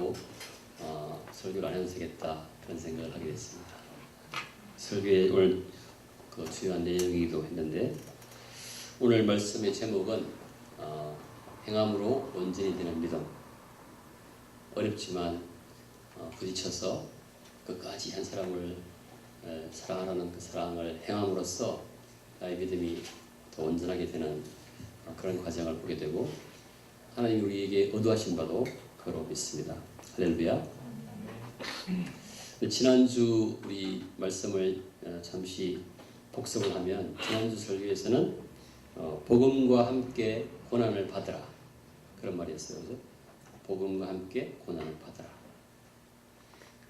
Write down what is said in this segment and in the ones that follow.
하고 설교를 안 해도 되겠다 그런 생각을 하게 됐습니다. 설교의 오늘 그 주요한 내용이기도 했는데 오늘 말씀의 제목은 행함으로 온전히 되는 믿음. 어렵지만 부딪혀서 끝까지 한 사람을 사랑하는 그 사랑을 행함으로써 나의 믿음이 더 온전하게 되는 그런 과정을 보게 되고 하나님이 우리에게 의도하신 바도 그로 믿습니다. 할렐루야. 지난주 우리 말씀을 잠시 복습을 하면 지난주 설교에서는 복음과 함께 고난을 받으라 그런 말이었어요. 그죠? 복음과 함께 고난을 받으라.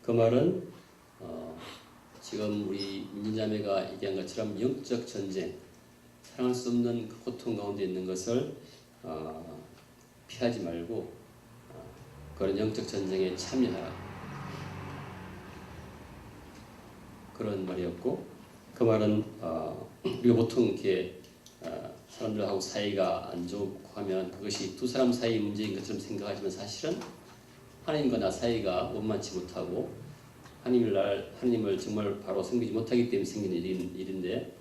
그 말은 지금 우리 민자매가 얘기한 것처럼 영적 전쟁, 사랑할 수 없는 그 고통 가운데 있는 것을 피하지 말고 그런 영적 전쟁에 참여하라. 그런 말이었고 그 말은 우리가 보통 이렇게 사람들하고 사이가 안 좋고 하면 그것이 두 사람 사이 문제인 것처럼 생각하지만 사실은 하나님과 나 사이가 원만치 못하고 하나님을 정말 바로 섬기지 못하기 때문에 생기는 일인데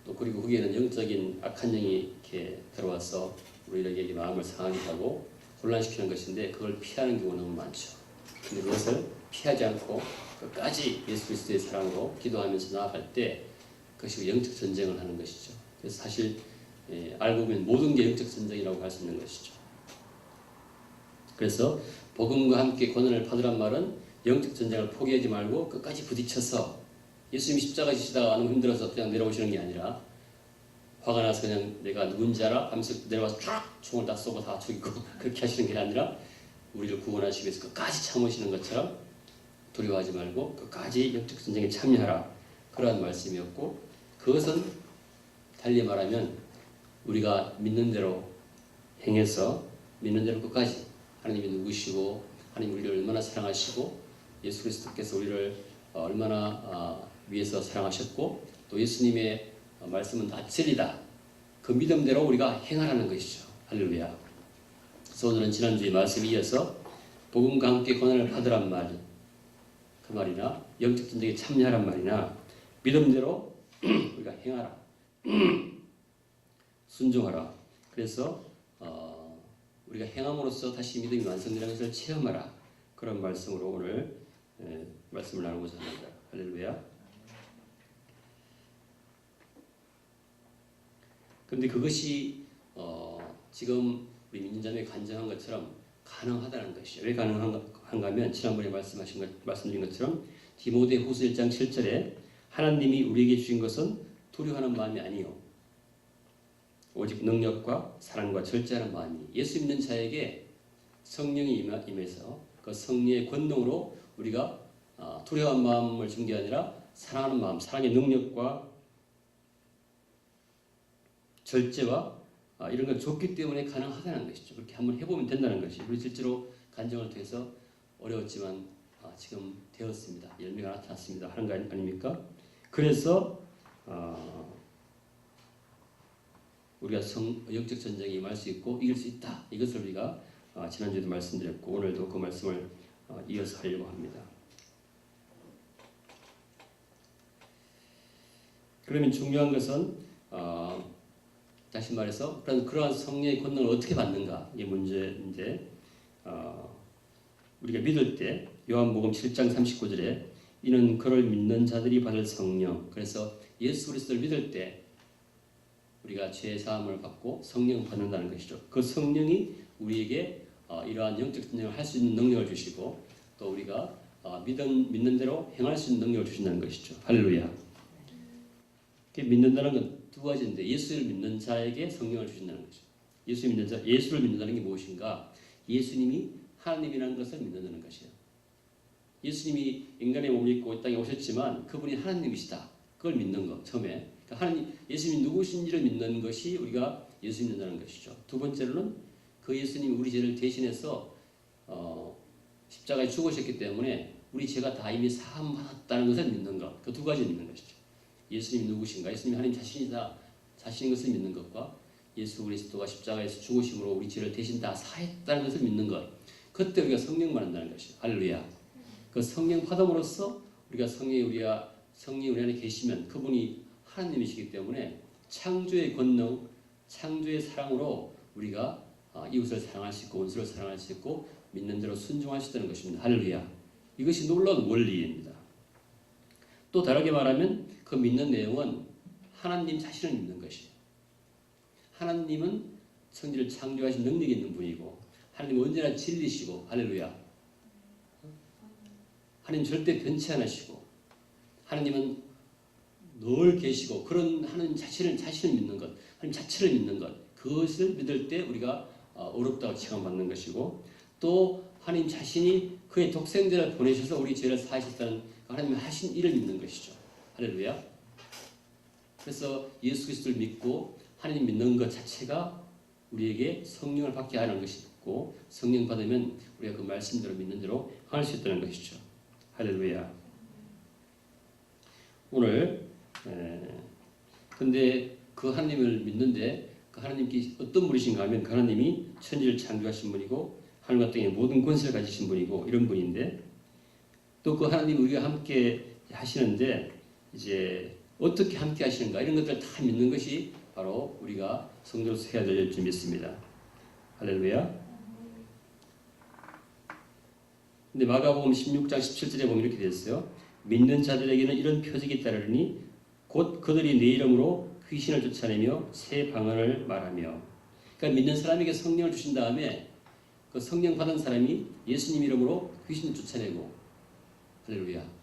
또 그리고 거기에는 영적인 악한 영이 이렇게 들어와서 우리에게 마음을 상하게 하고 혼란시키는 것인데 그걸 피하는 경우가 너무 많죠. 근데 그것을 피하지 않고 끝까지 예수 그리스도의 사랑으로 기도하면서 나아갈 때 그것이 영적 전쟁을 하는 것이죠. 그래서 사실 알고 보면 모든 게 영적 전쟁이라고 할 수 있는 것이죠. 그래서 복음과 함께 고난을 받으란 말은 영적 전쟁을 포기하지 말고 끝까지 부딪혀서 예수님이 십자가 지시다가 너무 힘들어서 그냥 내려오시는 게 아니라 화가 나서 그냥 내가 누군지 알아? 하면서 내려와서 쫙 총을 다 쏘고 다 죽이고 그렇게 하시는 게 아니라 우리를 구원하시기 위해서 끝까지 참으시는 것처럼 두려워하지 말고 끝까지 영적 전쟁에 참여하라. 그러한 말씀이었고 그것은 달리 말하면 우리가 믿는 대로 행해서 믿는 대로 끝까지 하나님이 누구시고 하나님 우리를 얼마나 사랑하시고 예수 그리스도께서 우리를 얼마나 위해서 사랑하셨고 또 예수님의 말씀은 다 진리다. 그 믿음대로 우리가 행하라는 것이죠. 할렐루야. 그래서 오늘은 지난주에 말씀에 이어서 복음과 함께 고난을 받으란 말, 그 말이나 영적 전쟁에 참여하란 말이나 믿음대로 우리가 행하라. 순종하라. 그래서 우리가 행함으로써 다시 믿음이 완성되는 것을 체험하라. 그런 말씀으로 오늘 말씀을 나누고자 합니다. 할렐루야. 그런데 그것이 지금 우리 민자매 간증한 것처럼 가능하다는 것이죠. 왜 가능한가 하면 지난번에 말씀드린 것처럼 디모데후서 1장 7절에 하나님이 우리에게 주신 것은 두려워하는 마음이 아니요 오직 능력과 사랑과 절제하는 마음이. 예수 믿는 자에게 성령이 임해서 그 성령의 권능으로 우리가 두려워한 마음을 준 게 아니라 사랑하는 마음, 사랑의 능력과 절제와 이런 걸 줬기 때문에 가능하다는 것이죠. 그렇게 한번 해보면 된다는 것이. 우리 실제로 간증을 통해서 어려웠지만 지금 되었습니다. 열매가 나타났습니다. 하는 거 아닙니까? 그래서 우리가 영적 전쟁에 임할 수 있고 이길 수 있다. 이것을 우리가 지난주에도 말씀드렸고 오늘도 그 말씀을 이어서 하려고 합니다. 그러면 중요한 것은 다시 말해서 그러한 성령의 권능을 어떻게 받는가 이게 문제인데 우리가 믿을 때 요한복음 7장 39절에 이는 그를 믿는 자들이 받을 성령. 그래서 예수 그리스도를 믿을 때 우리가 죄 사함을 받고 성령을 받는다는 것이죠. 그 성령이 우리에게 이러한 영적 전쟁을 할 수 있는 능력을 주시고 또 우리가 믿는 대로 행할 수 있는 능력을 주신다는 것이죠. 할렐루야. 믿는다는 건 두 가지인데 예수를 믿는 자에게 성령을 주신다는 것이죠. 예수를 믿는다는 게 무엇인가? 예수님이 하나님이라는 것을 믿는다는 것이에요. 예수님이 인간의 몸을 입고 이 땅에 오셨지만 그분이 하나님이시다. 그걸 믿는 것 처음에. 그러니까 예수님이 누구신지를 믿는 것이 우리가 예수 믿는다는 것이죠. 두 번째로는 그 예수님이 우리 죄를 대신해서 십자가에 죽으셨기 때문에 우리 죄가 다 이미 사함받았다는 것을 믿는 것. 그 두 가지를 믿는 것이죠. 예수님이 누구신가? 예수님이 하나님 자신인 것을 믿는 것과 예수 그리스도가 십자가에서 죽으심으로 우리 죄를 대신 다 사했다는 것을 믿는 것. 그때 우리가 성령 받는다는 것이에요. 할렐루야. 그 성령 받음으로써 우리가 성령이 우리 안에 계시면 그분이 하나님이시기 때문에 창조의 권능, 창조의 사랑으로 우리가 이웃을 사랑할 수 있고 원수를 사랑할 수 있고 믿는 대로 순종할 수 있다는 것입니다. 할렐루야. 이것이 놀라운 원리입니다. 또 다르게 말하면 그 믿는 내용은 하나님 자신을 믿는 것이에요. 하나님은 천지를 창조하신 능력이 있는 분이고 하나님은 언제나 진리시고 할렐루야. 하나님 절대 변치 않으시고 하나님은 늘 계시고 그런 하나님 자신을 믿는 것, 하나님 자체를 믿는 것, 그것을 믿을 때 우리가 어렵다고 체감받는 것이고 또 하나님 자신이 그의 독생자를 보내셔서 우리 죄를 사하셨다는 하나님이 하신 일을 믿는 것이죠. 할렐루야. 그래서 예수 그리스도를 믿고 하나님 믿는 것 자체가 우리에게 성령을 받게 하는 것이고 성령 받으면 우리가 그 말씀대로 믿는 대로 할 수 있다는 것이죠. 할렐루야. 오늘 근데 그 하나님을 믿는데 그 하나님께 어떤 분이신가 하면 그 하나님이 천지를 창조하신 분이고 하늘과 땅의 모든 권세를 가지신 분이고 이런 분인데 또 그 하나님 우리가 함께 하시는데 이제 어떻게 함께 하시는가 이런 것들을 다 믿는 것이 바로 우리가 성도로서 해야 될 줄 믿습니다. 할렐루야. 근데 마가복음 16장 17절에 보면 이렇게 되어 있어요. 믿는 자들에게는 이런 표적이 따르니 곧 그들이 내 이름으로 귀신을 쫓아내며 새 방언을 말하며. 그러니까 믿는 사람에게 성령을 주신 다음에 그 성령 받은 사람이 예수님 이름으로 귀신을 쫓아내고 할렐루야.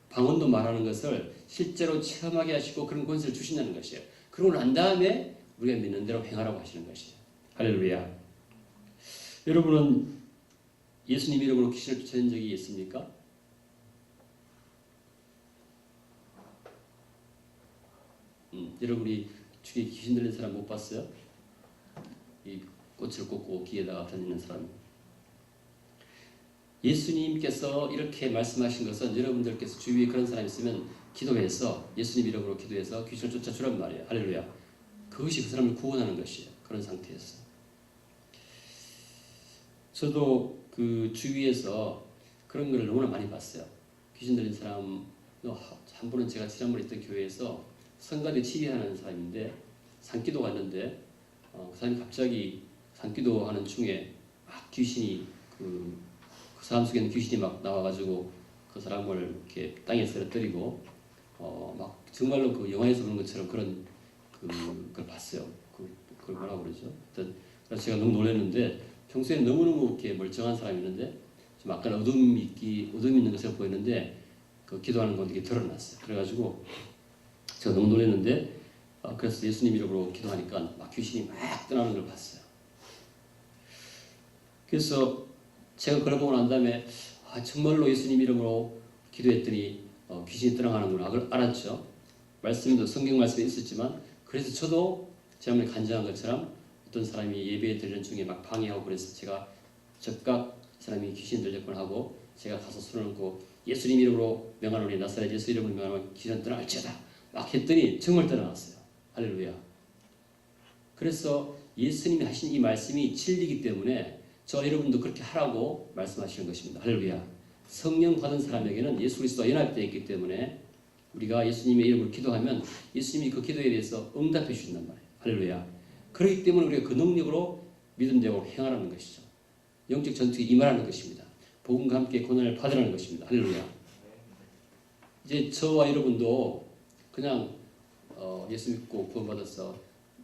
방언도 말하는 것을 실제로 체험하게 하시고 그런 권세를 주신다는 것이에요. 그러고 난 다음에 우리가 믿는 대로 행하라고 하시는 것이에요. 할렐루야. 여러분은 예수님 이름으로 귀신을 쫓아낸 적이 있습니까? 여러분이 주위에 귀신 들린 사람 못 봤어요? 이 꽃을 꽂고 귀에다가 다니는 사람. 예수님께서 이렇게 말씀하신 것은 여러분들께서 주위에 그런 사람 있으면 기도해서 예수님 이름으로 기도해서 귀신을 쫓아주란 말이에요. 할렐루야. 그것이 그 사람을 구원하는 것이에요. 그런 상태에서. 저도 그 주위에서 그런 걸 너무나 많이 봤어요. 귀신 들린 사람, 한 분은 제가 지난번에 있던 교회에서 성가대 치비하는 사람인데 산기도 갔는데 그 사람이 갑자기 산기도 하는 중에 막 귀신이 그 사람 속에 있는 귀신이 막 나와가지고 그 사람을 이렇게 땅에 쓰러뜨리고 막 정말로 그 영화에서 보는 것처럼 그런 그걸 봤어요. 그걸 뭐라고 그러죠? 그래서 제가 너무 놀랐는데 평소에 너무너무 이렇게 멀쩡한 사람이 있는데 좀 약간 어둠 있는 것처럼 보이는데 그 기도하는 건 이게 드러났어요. 그래가지고 제가 너무 놀랐는데 그래서 예수님 이름으로 기도하니까 막 귀신이 막 떠나는 걸 봤어요. 그래서 제가 그걸 보고 난 다음에 정말로 예수님 이름으로 기도했더니 귀신이 떠나가는구나 그걸 알았죠. 말씀도 성경 말씀에 있었지만 그래서 저도 지난번에 간증한 것처럼 어떤 사람이 예배 드리는 중에 막 방해하고 그래서 제가 즉각 사람이 귀신 들렸구나 하고 제가 가서 손을 얹고 예수님 이름으로 명하노니 나사렛 예수 이름으로 명하노니 귀신 떠나갈지어다 막 했더니 정말 떠나갔어요. 할렐루야. 그래서 예수님이 하신 이 말씀이 진리이기 때문에 저 여러분도 그렇게 하라고 말씀하시는 것입니다. 할렐루야. 성령 받은 사람에게는 예수 그리스도와 연합되어 있기 때문에 우리가 예수님의 이름으로 기도하면 예수님이 그 기도에 대해서 응답해 주신단 말이에요. 할렐루야. 그렇기 때문에 우리가 그 능력으로 믿음대로 행하라는 것이죠. 영적 전투에 임하라는 것입니다. 복음과 함께 고난을 받으라는 것입니다. 할렐루야. 이제 저와 여러분도 그냥 예수 믿고 구원받아서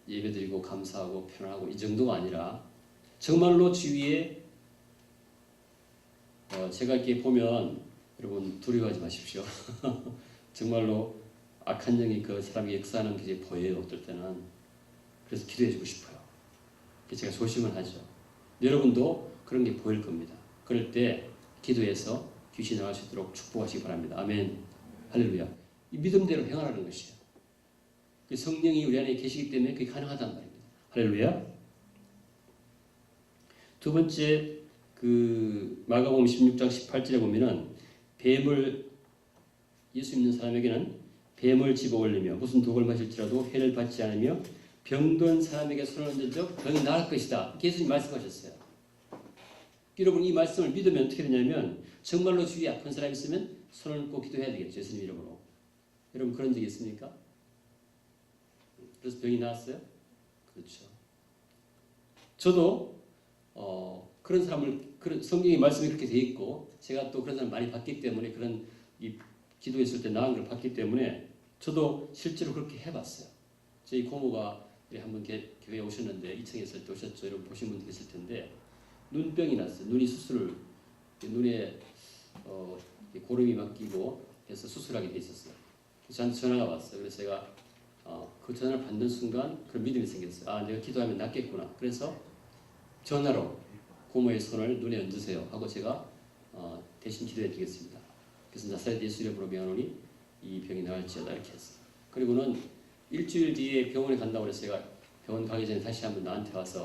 예배드리고 감사하고 편안하고 이 정도가 아니라 정말로 주위에 제가 이렇게 보면 여러분 두려워하지 마십시오. 정말로 악한 영이 그 사람이 역사하는 게 보여요. 어떨 때는. 그래서 기도해주고 싶어요. 제가 조심을 하죠. 여러분도 그런 게 보일 겁니다. 그럴 때 기도해서 귀신이 나갈 수 있도록 축복하시기 바랍니다. 아멘. 할렐루야. 이 믿음대로 행하라는 것이에요. 성령이 우리 안에 계시기 때문에 그게 가능하단 말입니다. 할렐루야. 두 번째 그 마가복음 16장 18절에 보면은 예수 믿는 사람에게는 뱀을 집어올리며 무슨 독을 마실지라도 해를 받지 않으며 병든 사람에게 손을 얹어서 병이 나을 것이다. 예수님 말씀하셨어요. 여러분 이 말씀을 믿으면 어떻게 되냐면 정말로 주위에 아픈 사람이 있으면 손을 얹고 기도해야 되겠죠. 예수님 이름으로. 여러분 그런 적이 있습니까? 그래서 병이 나았어요? 그렇죠. 저도 그런 사람을 그런 성경의 말씀이 그렇게 돼 있고 제가 또 그런 사람 많이 봤기 때문에 그런 이 기도했을 때 나은 걸 봤기 때문에 저도 실제로 그렇게 해봤어요. 저희 고모가 한번 교회에 오셨는데 2층에 있을 때 오셨죠. 여러분 보신 분 계실 텐데 눈병이 났어요. 눈이 수술을 눈에 고름이 막 끼고 해서 수술하게 돼 있었어요. 그래서 저한테 전화가 왔어요. 그래서 제가 그 전화를 받는 순간 그런 믿음이 생겼어요. 아, 내가 기도하면 낫겠구나. 그래서 전화로 고모의 손을 눈에 얹으세요 하고 제가 대신 기도해 드리겠습니다. 그래서 나사렛 예수 이름으로 명하노니 이 병이 나을지어다 이렇게 했어요. 그리고는 일주일 뒤에 병원에 간다고 해서 제가 병원 가기 전에 다시 한번 나한테 와서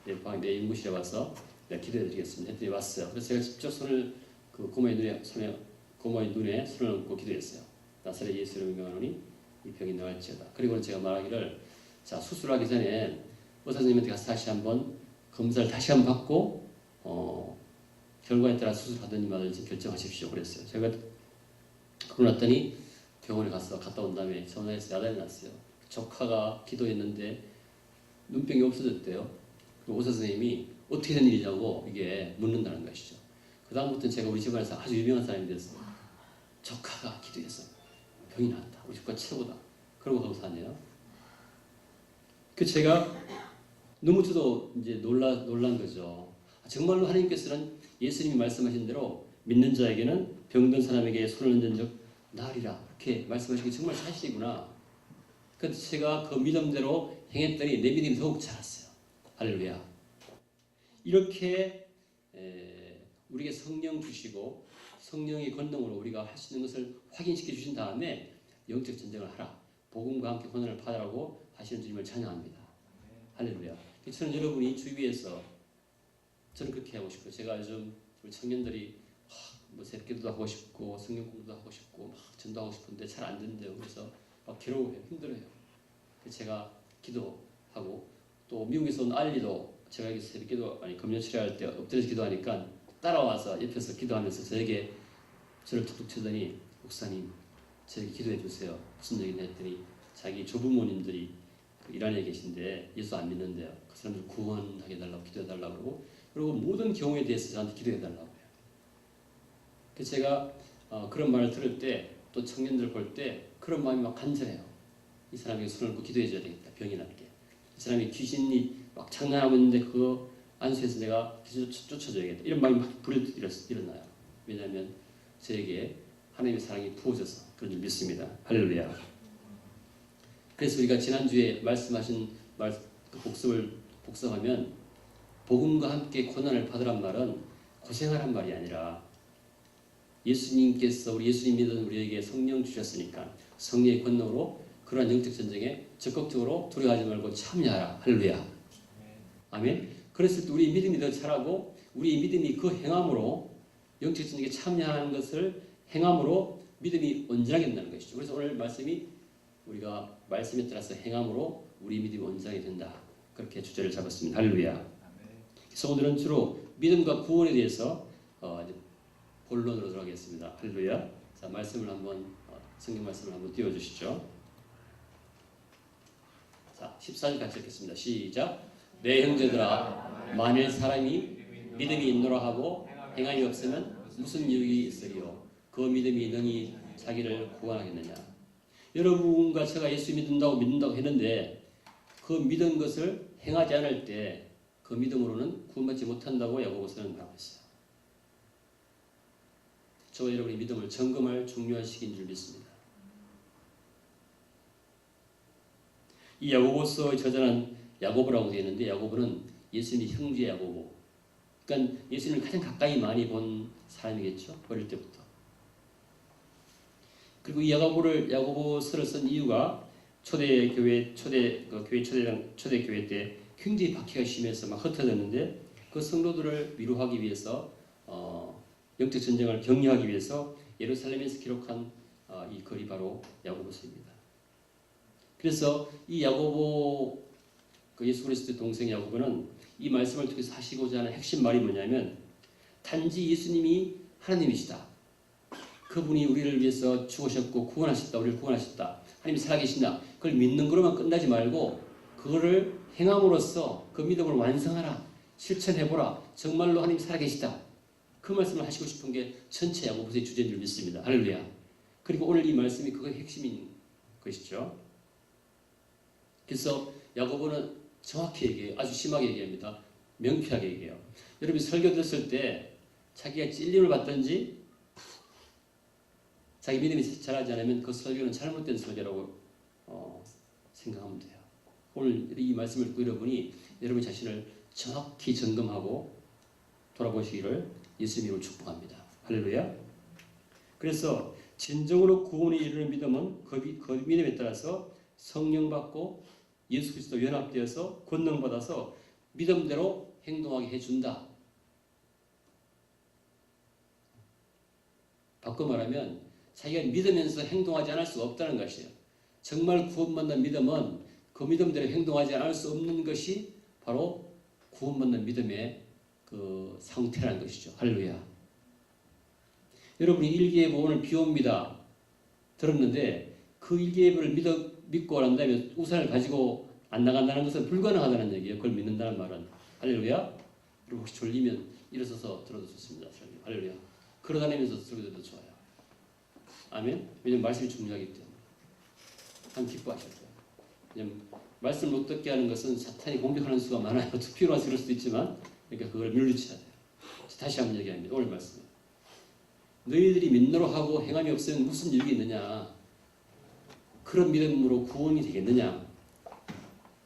내 임무실에 와서 내가 기도해 드리겠습니다 했더니 왔어요. 그래서 제가 직접 손을 그 고모의 눈에 손을 얹고 기도했어요. 나사렛 예수 이름으로 명하노니 이 병이 나을지어다. 그리고는 제가 말하기를 자 수술하기 전에 의사 선생님한테 가서 다시 한번 검사를 다시 한번 받고 결과에 따라 수술하든지 말든지 결정하십시오 그랬어요. 제가 그러고 났더니 병원에 갔다 온 다음에 전화해서 야단이 났어요. 조카가 기도했는데 눈병이 없어졌대요. 그리고 의사 선생님이 어떻게 된 일이냐고 이게 묻는다는 것이죠. 그 다음부터는 제가 우리 집안에서 아주 유명한 사람이 됐어요. 조카가 기도해서 병이 나았다. 우리 집과 최고다. 그러고 하고 사네요. 그 제가 너무 저도 이제 놀란 거죠. 정말로 하나님께서는 예수님이 말씀하신 대로 믿는 자에게는 병든 사람에게 손을 얹은 적 나으리라 이렇게 말씀하신 게 정말 사실이구나. 그래서 제가 그 믿음대로 행했더니 내 믿음이 더욱 자랐어요. 할렐루야. 이렇게 우리에게 성령 주시고 성령의 권능으로 우리가 할 수 있는 것을 확인시켜 주신 다음에 영적 전쟁을 하라. 복음과 함께 권한을 받으라고 하시는 주님을 찬양합니다. 할렐루야. 저는 여러분이 주위에서 저는 그렇게 하고 싶어요. 제가 요즘 우리 청년들이 뭐 새벽기도도 하고 싶고 성경 공부도 하고 싶고 막 전도하고 싶은데 잘 안 된대요. 그래서 막 괴로워해요. 힘들어요. 그래서 제가 기도하고 또 미국에서 온 알리도 제가 여기서 새벽기도 금요 치료할 때 엎드려서 기도하니까 따라와서 옆에서 기도하면서 저를 툭툭 치더니 목사님 저에게 기도해 주세요. 무슨 얘기냐 했더니 자기 조부모님들이 이란에 계신데 예수 안 믿는데요. 그 사람들 구원하게 해달라고 기도해달라고 그리고 모든 경우에 대해서 저한테 기도해달라고 해요. 그래서 제가 그런 말을 들을 때 또 청년들 볼 때 그런 마음이 막 간절해요. 이 사람에게 손을 얹고 기도해줘야 되겠다. 병이 낫게. 이 사람이 귀신이 막 장난하고 있는데 그거 안수해서 내가 귀신 쫓아줘야겠다. 이런 마음이 막 일어나요. 왜냐하면 저에게 하나님의 사랑이 부어져서 그런 줄 믿습니다. 할렐루야. 그래서 우리가 지난주에 말씀하신 그 복습하면 복음과 함께 고난을 받으란 말은 고생하란 말이 아니라 예수님께서 우리 예수님 믿는 우리에게 성령 주셨으니까 성령의 권능으로 그러한 영적 전쟁에 적극적으로 두려워하지 말고 참여하라. 할렐루야. 아멘. 그랬을 때 우리 믿음이 더 자라고 우리 믿음이 그 행함으로 영적 전쟁에 참여하는 것을 행함으로 믿음이 온전하게 된다는 것이죠. 그래서 오늘 말씀이 우리가 말씀에 따라서 행함으로 우리 믿음이 온전하게 된다. 그렇게 주제를 잡았습니다. 할렐루야. 그래서 오늘은 주로 믿음과 구원에 대해서 본론으로 들어가겠습니다. 할렐루야. 자, 말씀을 한번 성경 말씀을 한번 띄워주시죠. 자, 14절 같이 읽겠습니다. 시작. 내 형제들아, 만일 사람이 믿음이 있노라 하고 행함이 없으면 무슨 유익이 있으리요? 그 믿음이 능히 자기를 구원하겠느냐? 여러분과 제가 예수 믿는다고 했는데 그 믿은 것을 행하지 않을 때 그 믿음으로는 구원받지 못한다고 야고보서는 말하고 있어요. 저와 여러분의 믿음을 점검할 중요한 시기인 줄 믿습니다. 이 야고보서의 저자는 야고보라고 되어 있는데 야고보는 예수님의 형제 야고보. 그러니까 예수님을 가장 가까이 많이 본 사람이겠죠. 어릴 때부터. 그리고 이 야고보서를 쓴 이유가 초대교회 때 굉장히 박해가 심해서 막 흩어졌는데 그 성도들을 위로하기 위해서 영적 전쟁을 격려하기 위해서 예루살렘에서 기록한 이 글이 바로 야고보서입니다. 그래서 이 야고보 예수 그리스도의 동생 야고보는 이 말씀을 통해서 하시고자 하는 핵심 말이 뭐냐면 단지 예수님이 하나님이시다. 그분이 우리를 위해서 죽으셨고 구원하셨다. 우리를 구원하셨다. 하나님이 살아계신다. 그걸 믿는 거로만 끝나지 말고 그거를 행함으로써 그 믿음을 완성하라. 실천해보라. 정말로 하나님이 살아계시다. 그 말씀을 하시고 싶은 게 전체 야고보서의 주제인 줄 믿습니다. 할렐루야. 그리고 오늘 이 말씀이 그거 핵심인 것이죠. 그래서 야고보는 정확히 얘기해요. 아주 심하게 얘기합니다. 명쾌하게 얘기해요. 여러분이 설교 듣을 때 자기가 찔림을 받든지 자기 믿음이 자라지 않으면 그 설교는 잘못된 설교라고 생각하면 돼요. 오늘 이 말씀을 듣고 여러분이 여러분 자신을 정확히 점검하고 돌아보시기를 예수님으로 축복합니다. 할렐루야. 그래서 진정으로 구원에 이르는 믿음은 그 믿음에 따라서 성령 받고 예수 그리스도 연합되어서 권능 받아서 믿음대로 행동하게 해준다. 바꿔 말하면 자기가 믿으면서 행동하지 않을 수가 없다는 것이에요. 정말 구원받는 믿음은 그 믿음대로 행동하지 않을 수 없는 것이 바로 구원받는 믿음의 그 상태라는 것이죠. 할렐루야. 여러분이 일기예보 오늘 비 옵니다. 들었는데 그 일기예보를 믿고 난 다음에 우산을 가지고 안 나간다는 것은 불가능하다는 얘기예요. 그걸 믿는다는 말은. 할렐루야. 그리고 혹시 졸리면 일어서서 들어도 좋습니다. 할렐루야. 걸어다니면서 들어도 좋아요. 아멘. 왜냐면 말씀이 중요하기 때문에. 참 기뻐하셔야 돼요. 왜냐면 말씀을 못 듣게 하는 것은 사탄이 공격하는 수가 많아요. 필요해서 그럴 수도 있지만 그러니까 그걸 물리쳐야 돼요. 다시 한번 얘기합니다. 오늘 말씀. 너희들이 믿노로 하고 행함이 없으면 무슨 일이 있느냐. 그런 믿음으로 구원이 되겠느냐.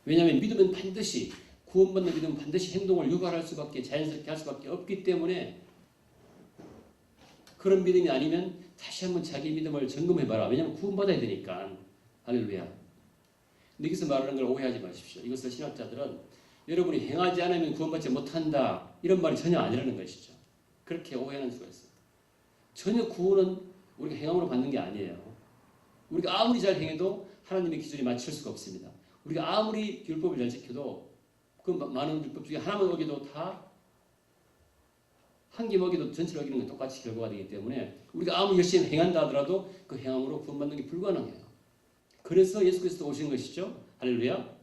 왜냐하면 믿음은 반드시 구원받는 믿음은 반드시 행동을 유발할 수밖에 자연스럽게 할 수밖에 없기 때문에 그런 믿음이 아니면 다시 한번 자기 믿음을 점검해봐라. 왜냐하면 구원받아야 되니까. 할렐루야. 근데 여기서 말하는 걸 오해하지 마십시오. 이것을 신학자들은 여러분이 행하지 않으면 구원받지 못한다. 이런 말이 전혀 아니라는 것이죠. 그렇게 오해하는 수가 있어요. 전혀 구원은 우리가 행함으로 받는 게 아니에요. 우리가 아무리 잘 행해도 하나님의 기준에 맞출 수가 없습니다. 우리가 아무리 율법을 잘 지켜도 그 많은 율법 중에 하나만 어기도 다 한 개 먹이도 전체를 어기는 건 똑같이 결과가 되기 때문에 우리가 아무리 열심히 행한다 하더라도 그 행함으로 구원받는 게 불가능해요. 그래서 예수 그리스도가 오신 것이죠. 할렐루야.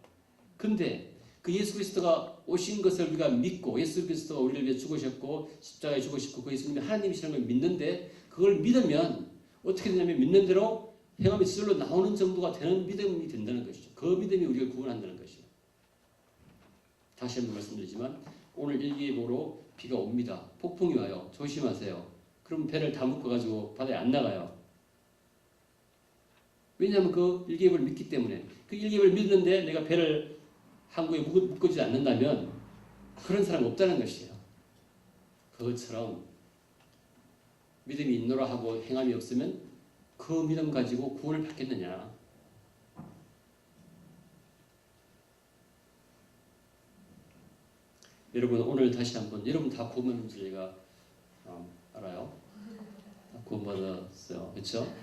근데 그 예수 그리스도가 오신 것을 우리가 믿고 예수 그리스도가 우리를 위해 죽으셨고 십자가에 죽으셨고 그 예수님이 하나님이시라는 걸 믿는데 그걸 믿으면 어떻게 되냐면 믿는 대로 행함이 저절로 나오는 정도가 되는 믿음이 된다는 것이죠. 그 믿음이 우리를 구원한다는 것이에요. 다시 한번 말씀드리지만 오늘 일기예보로 비가 옵니다. 폭풍이 와요. 조심하세요. 그럼 배를 다 묶어가지고 바다에 안 나가요. 왜냐하면 그 일기예보를 믿기 때문에 그 일기예보를 믿는데 내가 배를 항구에 묶어주지 않는다면 그런 사람 없다는 것이에요. 그것처럼 믿음이 있노라 하고 행함이 없으면 그 믿음 가지고 구원을 받겠느냐. 여러분 오늘 다시 한번 여러분 다 구원받는 줄 제가 알아요. 다 구원받았어요. 그렇죠?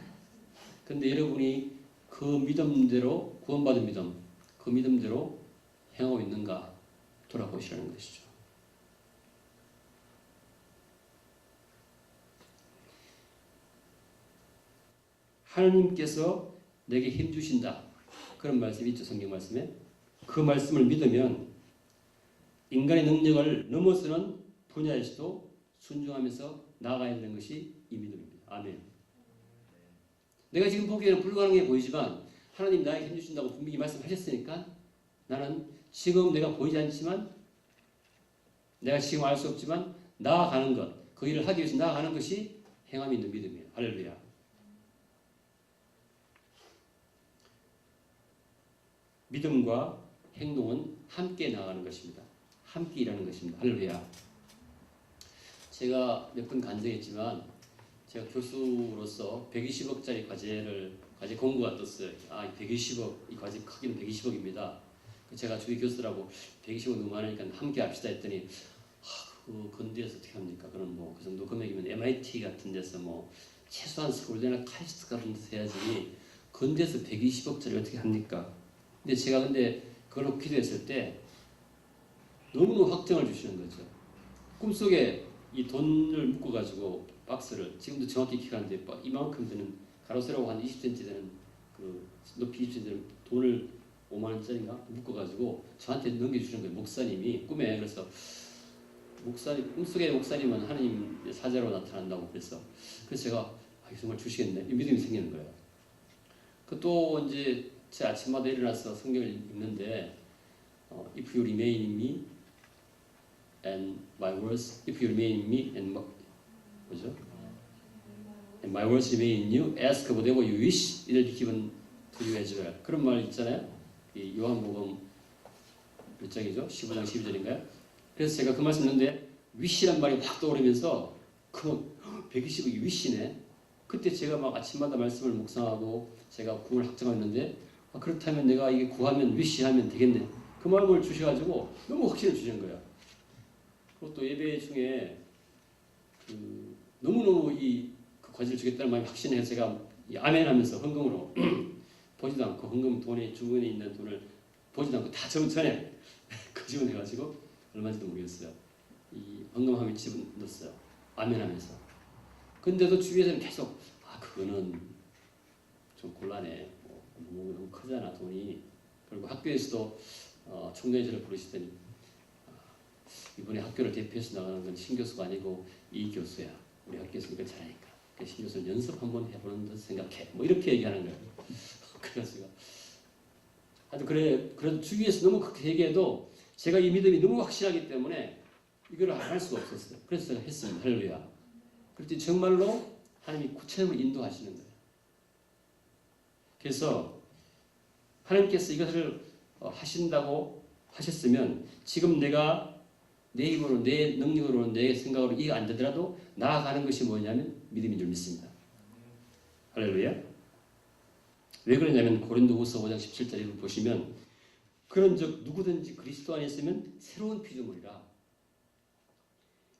근데 여러분이 그 믿음대로 구원받은 믿음 그 믿음대로 행하고 있는가 돌아보시라는 것이죠. 하나님께서 내게 힘 주신다. 그런 말씀이 있죠. 성경 말씀에. 그 말씀을 믿으면 인간의 능력을 넘어서는 분야에서도 순종하면서 나아가야 되는 것이 이 믿음입니다. 아멘. 내가 지금 보기에는 불가능해 보이지만 하나님 나에게 힘 주신다고 분명히 말씀하셨으니까 나는 지금 내가 보이지 않지만 내가 지금 알 수 없지만 나아가는 것, 그 일을 하기 위해서 나아가는 것이 행함이 있는 믿음이에요. 할렐루야. 믿음과 행동은 함께 나아가는 것입니다. 함께 일하는 것입니다. 할렐루야. 제가 몇 번 간증했지만 제가 교수로서 120억짜리 과제 공고가 떴어요. 120억, 이 과제 크기는 120억입니다. 제가 주위 교수들하고 120억 너무 많으니까 함께 합시다 했더니 그 건대에서 어떻게 합니까? 그럼 뭐 그 정도 금액이면 MIT 같은 데서 뭐 최소한 서울대나 카이스트 같은 데서 해야지 건대에서 120억짜리 어떻게 합니까? 근데 제가 그걸로 기도했을 때 너무너무 확정을 주시는 거죠. 꿈속에 이 돈을 묶어가지고 박스를 지금도 정확히 기억하는데 이만큼 되는 가로세로가 한 20cm 되는 그 높이 20cm 되는 돈을 5만 원짜리인가 묶어가지고 저한테 넘겨주시는 거예요. 목사님이 꿈에. 그래서 목사님 꿈속의 목사님은 하나님 사자로 나타난다고 그래서 제가 정말 주시겠네 믿음이 생기는 거예요. 그 또 이제 제 아침마다 일어나서 성경을 읽는데 If you remain in me and my words, if you remain in me and 뭐죠? And my words remain in you, ask whatever you wish, it'll be given to you as well. 그런 말 있잖아요. 이 요한복음 몇 장이죠? 15장 12절인가요? 그래서 제가 그 말씀 했는데 wish란 말이 확 떠오르면서 그럼 120억이 wish네. 그때 제가 막 아침마다 말씀을 묵상하고 제가 구원을 확정했는데 그렇다면 내가 이게 구하면 wish하면 되겠네. 그 마음을 주셔가지고 너무 확신을 주시는 거예요. 그리고 또 예배 중에 너무너무 그 과제를 주겠다는 마음이 확신해서 제가 아멘 하면서 헌금으로 보지도 않고 헌금 돈에 주머니에 있는 돈을 보지도 않고 다 전에 그 지원해가지고 얼마인지도 모르겠어요. 이 헌금함에 집어넣었어요. 아멘 하면서. 근데도 주위에서는 계속 그거는 좀 곤란해. 너무 크잖아 돈이. 그리고 학교에서도 총장님을 부르시더니 이번에 학교를 대표해서 나가는 건 신교수가 아니고 이 교수야. 우리 학교에서 이거 잘하니까. 신교수는 연습 한번 해보는 듯 생각해. 이렇게 얘기하는 거예요. 그래서 제가 하여튼 그래도 주위에서 너무 그렇게 얘기해도 제가 이 믿음이 너무 확실하기 때문에 이걸 안 할 수가 없었어요. 그래서 제가 했습니다. 할렐루야. 그랬더니 정말로 하나님이 구체적으로 인도하시는 거예요. 그래서 하나님께서 이것을 하신다고 하셨으면 지금 내가 내 힘으로 내 능력으로 내 생각으로 이해 안 되더라도 나아가는 것이 뭐냐면 믿음인 줄 믿습니다. 할렐루야. 왜 그러냐면 고린도후서 5장 17절을 보시면 그런즉 누구든지 그리스도 안에 있으면 새로운 피조물이라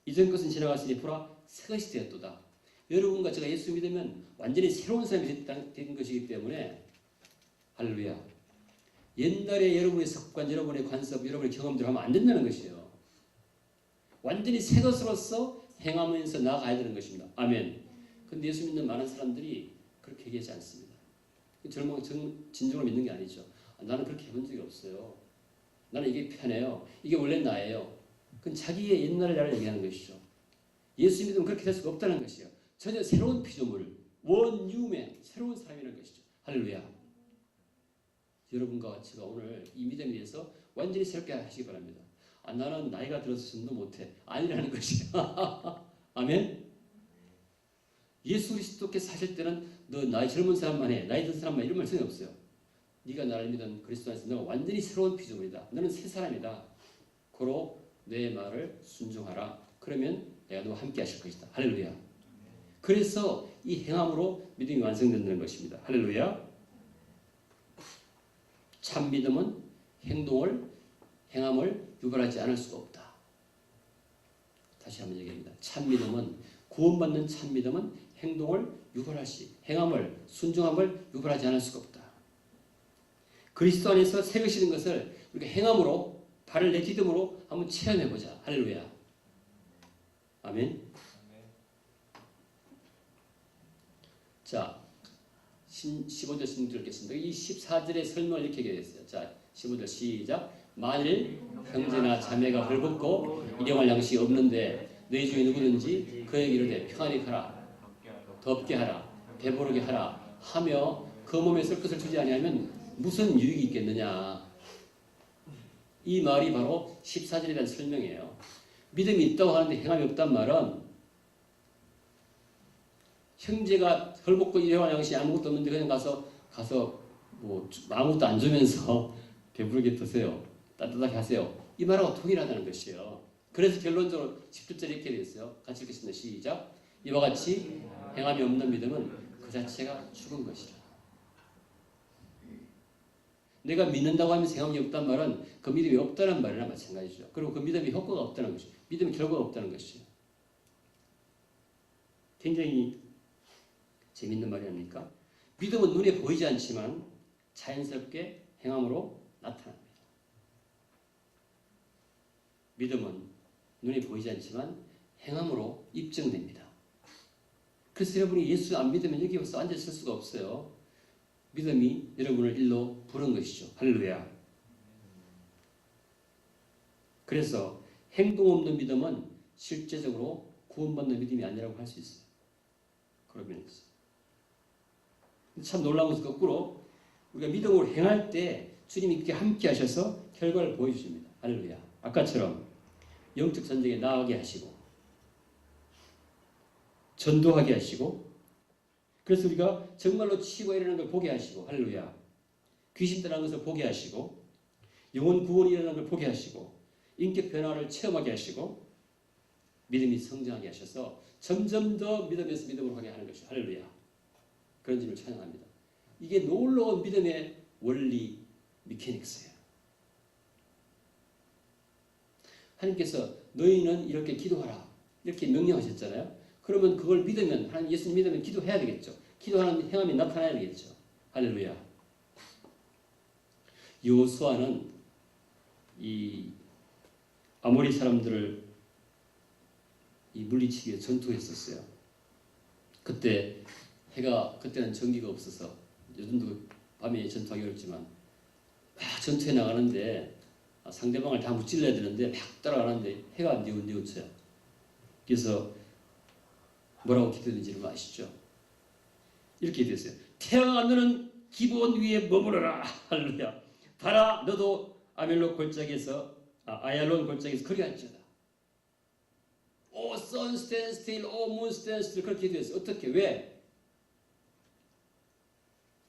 이전 것은 지나갔으니 보라 새 것이 되었도다. 여러분과 제가 예수 믿으면 완전히 새로운 사람이 된 것이기 때문에 할렐루야. 옛날에 여러분의 습관, 여러분의 관습, 여러분의 경험대로 하면 안 된다는 것이에요. 완전히 새 것으로서 행하면서 나아가야 되는 것입니다. 아멘. 근데 예수 믿는 많은 사람들이 그렇게 얘기하지 않습니다. 진정을 믿는 게 아니죠. 나는 그렇게 해본 적이 없어요. 나는 이게 편해요. 이게 원래 나예요. 그건 자기의 옛날의 나를 얘기하는 것이죠. 예수 믿으면 그렇게 될 수가 없다는 것이에요. 전혀 새로운 피조물, 원 뉴맨, 새로운 사람이라는 것이죠. 할렐루야. 여러분과 제가 오늘 이 믿음에 대해서 완전히 새롭게 하시기 바랍니다. 나는 나이가 들어서 전도 못해. 아니라는 것이야. 아멘? 예수 그리스도께서 하실 때는 너 나이 젊은 사람만 해. 나이 든 사람만 이런 말씀이 없어요. 네가 나를 믿은 그리스도 안에서 너가 완전히 새로운 피조물이다. 너는 새 사람이다. 고로 내 말을 순종하라. 그러면 내가 너와 함께 하실 것이다. 할렐루야. 그래서 이 행함으로 믿음이 완성된다는 것입니다. 할렐루야. 참 믿음은 행함을 유발하지 않을 수가 없다. 다시 한번 얘기합니다. 참 믿음은 구원받는 참 믿음은 행함을 순종함을 유발하지 않을 수가 없다. 그리스도 안에서 새 것이 된 것을 우리가 행함으로 발을 내딛음으로 한번 체험해보자. 할렐루야. 아멘. 자, 15절 신들 읽겠습니다. 이 14절의 설명을 이렇게 얘기했어요. 자, 15절 시작. 만일 형제나 자매가 헐벗고 일용할 양식이 없는데 너희 중에 누구든지 그에게 이르되 평안히 가라, 덥게 하라, 배부르게 하라 하며 그 몸에 쓸 것을 주지 아니하면 무슨 유익이 있겠느냐. 이 말이 바로 14절에 대한 설명이에요. 믿음이 있다고 하는데 행함이 없단 말은 형제가 헐벗고 일용할 양식이 아무것도 없는데 그냥 가서 뭐 아무것도 안 주면서 배부르게 드세요. 따뜻하게 하세요. 이 말하고 동일하다는 것이에요. 그래서 결론적으로 10절에 이렇게 되어 있어요. 같이 읽겠습니다. 시작. 이와 같이 행함이 없는 믿음은 그 자체가 죽은 것이라. 내가 믿는다고 하면서 행함이 없단 말은 그 믿음이 없다는 말이나 마찬가지죠. 그리고 그 믿음이 효과가 없다는 것이죠. 믿음의 결과가 없다는 것이죠. 굉장히 재밌는 말이 아닙니까? 믿음은 눈에 보이지 않지만 자연스럽게 행함으로 나타납니다. 믿음은 눈에 보이지 않지만 행함으로 입증됩니다. 그래서 여러분이 예수 안 믿으면 여기 와서 앉아있을 수가 없어요. 믿음이 여러분을 일로 부른 것이죠. 할렐루야. 그래서 행동 없는 믿음은 실제적으로 구원받는 믿음이 아니라고 할 수 있어요. 그런 면에서. 참 놀라운 것은 거꾸로 우리가 믿음으로 행할 때 주님이 그렇게 함께 하셔서 결과를 보여주십니다. 할렐루야. 아까처럼 영적 전쟁에 나가게 하시고 전도하게 하시고 그래서 우리가 정말로 치유가 일어나는 걸 보게 하시고 할렐루야. 귀신 떠나는 것을 보게 하시고 영혼 구원이 일어나는 걸 보게 하시고 인격 변화를 체험하게 하시고 믿음이 성장하게 하셔서 점점 더 믿음에서 믿음으로 가게 하는 것이죠. 할렐루야. 그런 점을 찬양합니다. 이게 놀라운 믿음의 원리 미케닉스예요. 하나님께서 너희는 이렇게 기도하라 이렇게 명령하셨잖아요. 그러면 그걸 믿으면 하나님 예수님 믿으면 기도해야 되겠죠. 기도하는 행함이 나타나야 되겠죠. 할렐루야. 여호수아는 이 아모리 사람들을 이 물리치기 위해 전투했었어요. 그때 그때는 전기가 없어서 요즘도 밤에 전투하기 어렵지만 막 전투에 나가는데 상대방을 다 무찔러야 되는데 막 따라가는데 해가 뉘우쳐요. 그래서 뭐라고 기도했는지를 아시죠? 이렇게 기도했어요. 태양아 너는 기본 위에 머무르라. 할렐루야. 달아 너도 아얄론 골짜기에서 거기 앉혀라. 오 sun stand still, 오 moon stand still 그렇게 기도했어요. 어떻게? 왜?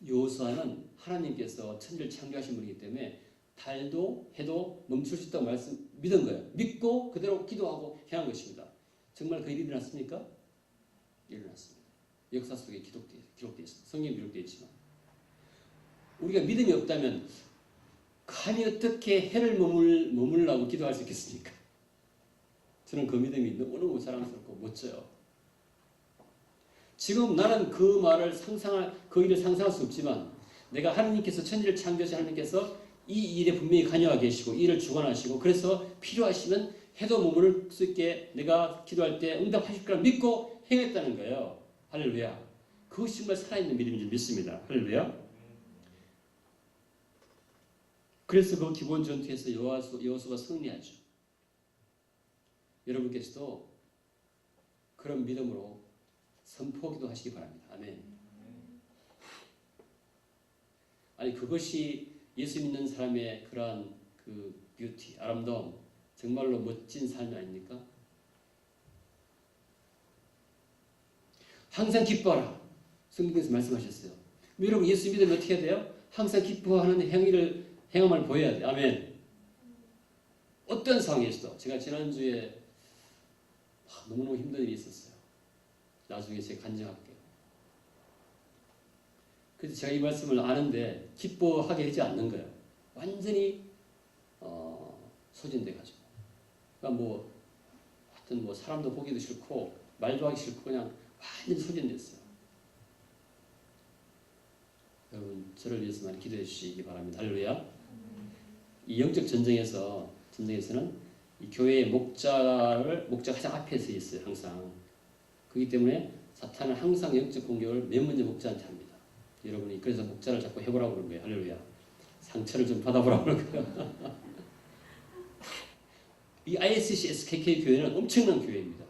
여호수아는 하나님께서 천지를 창조하신 분이기 때문에 달도 해도 멈출 수 있다고 믿은 거예요. 믿고 그대로 기도하고 행한 것입니다. 정말 그 일이 일어났습니까? 일어났습니다. 역사 속에 기록되어 있습니다. 성경에 기록되어 있지만 우리가 믿음이 없다면 감히 어떻게 해를 머물라고 기도할 수 있겠습니까? 저는 그 믿음이 너무너무 자랑스럽고 멋져요. 지금 나는 그 일을 상상할 수 없지만 내가 하나님께서 천지를 창조하신 하나님께서 이 일에 분명히 관여하고 계시고 이 일을 주관하시고 그래서 필요하시면 해도 머무를 수 있게 내가 기도할 때 응답하실 거라 믿고 행했다는 거예요. 할렐루야. 그것이 정말 살아있는 믿음인 줄 믿습니다. 할렐루야. 그래서 그 기본 전투에서 여호수아가 승리하죠. 여러분께서도 그런 믿음으로 선포기도 하시기 바랍니다. 아멘. 아니 그것이 예수 믿는 사람의 그러한 그 뷰티, 아름다움, 정말로 멋진 삶이 아닙니까? 항상 기뻐하라. 성경에서 말씀하셨어요. 여러분 예수 믿으면 어떻게 해야 돼요? 항상 기뻐하는 행함을 보여야 돼요. 아멘. 어떤 상황에서도 제가 지난주에 너무너무 힘든 일이 있었어요. 나중에 제가 간증할게요. 그래서 제가 이 말씀을 아는데 기뻐하게 하지 않는 거예요. 완전히 소진돼가지고. 그러니까 하여튼 사람도 보기도 싫고 말도 하기 싫고 그냥 완전히 소진됐어요. 여러분 저를 위해서 많이 기도해 주시기 바랍니다. 할렐루야. 이 영적 전쟁에서는 이 교회의 목자가 가장 앞에 서 있어요. 항상. 그렇기 때문에 사탄은 항상 영적 공격을 맨 먼저 목자한테 합니다. 여러분이 그래서 목자를 자꾸 해보라고 그런 거예요. 할렐루야. 상처를 좀 받아보라고 그런 거예요. 이 ISC SKK 교회는 엄청난 교회입니다.